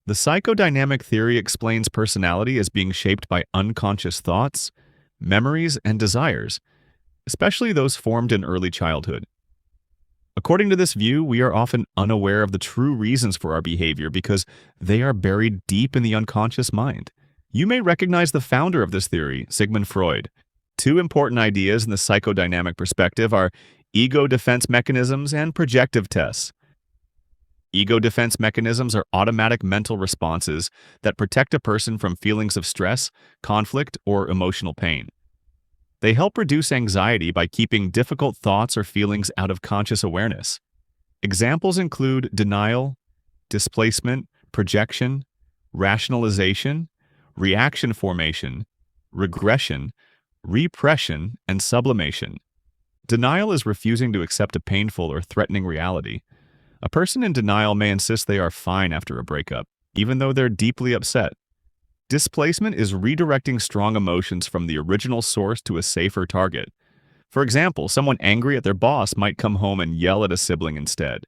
The psychodynamic theory explains personality as being shaped by unconscious thoughts, memories, and desires, especially those formed in early childhood. According to this view, we are often unaware of the true reasons for our behavior because they are buried deep in the unconscious mind. You may recognize the founder of this theory, Sigmund Freud. Two important ideas in the psychodynamic perspective are ego defense mechanisms and projective tests. Ego defense mechanisms are automatic mental responses that protect a person from feelings of stress, conflict, or emotional pain. They help reduce anxiety by keeping difficult thoughts or feelings out of conscious awareness. Examples include denial, displacement, projection, rationalization, reaction formation, regression, repression, and sublimation. Denial is refusing to accept a painful or threatening reality. A person in denial may insist they are fine after a breakup, even though they're deeply upset. Displacement is redirecting strong emotions from the original source to a safer target. For example, someone angry at their boss might come home and yell at a sibling instead.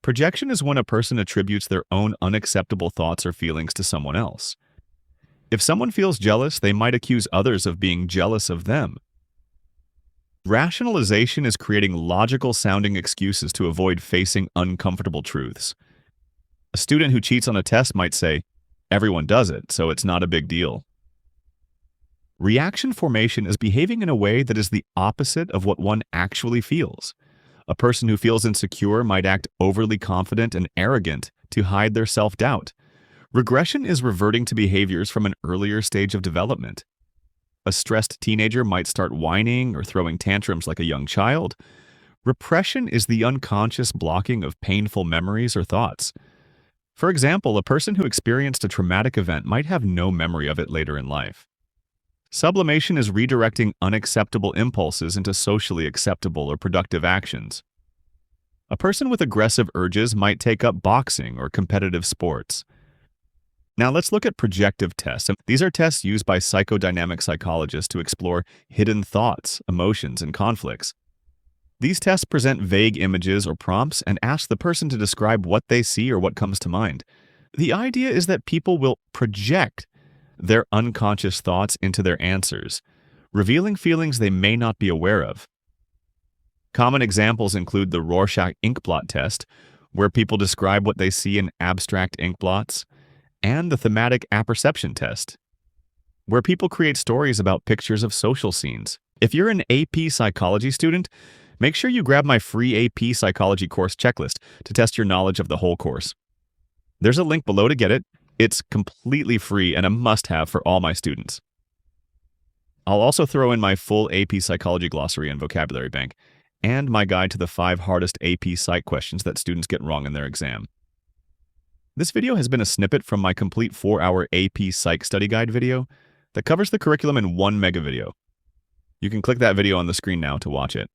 Projection is when a person attributes their own unacceptable thoughts or feelings to someone else. If someone feels jealous, they might accuse others of being jealous of them. Rationalization is creating logical-sounding excuses to avoid facing uncomfortable truths. A student who cheats on a test might say, "Everyone does it, so it's not a big deal." Reaction formation is behaving in a way that is the opposite of what one actually feels. A person who feels insecure might act overly confident and arrogant to hide their self-doubt. Regression is reverting to behaviors from an earlier stage of development. A stressed teenager might start whining or throwing tantrums like a young child. Repression is the unconscious blocking of painful memories or thoughts. For example, a person who experienced a traumatic event might have no memory of it later in life. Sublimation is redirecting unacceptable impulses into socially acceptable or productive actions. A person with aggressive urges might take up boxing or competitive sports. Now let's look at projective tests. These are tests used by psychodynamic psychologists to explore hidden thoughts, emotions, and conflicts. These tests present vague images or prompts and ask the person to describe what they see or what comes to mind. The idea is that people will project their unconscious thoughts into their answers, revealing feelings they may not be aware of. Common examples include the Rorschach ink blot test, where people describe what they see in abstract ink blots, and the thematic apperception test, where people create stories about pictures of social scenes. If you're an AP psychology student, make sure you grab my free AP psychology course checklist to test your knowledge of the whole course. There's a link below to get it. It's completely free and a must-have for all my students. I'll also throw in my full AP psychology glossary and vocabulary bank, and my guide to the 5 hardest AP psych questions that students get wrong in their exam. This video has been a snippet from my complete 4-hour AP Psych study guide video that covers the curriculum in one mega video. You can click that video on the screen now to watch it.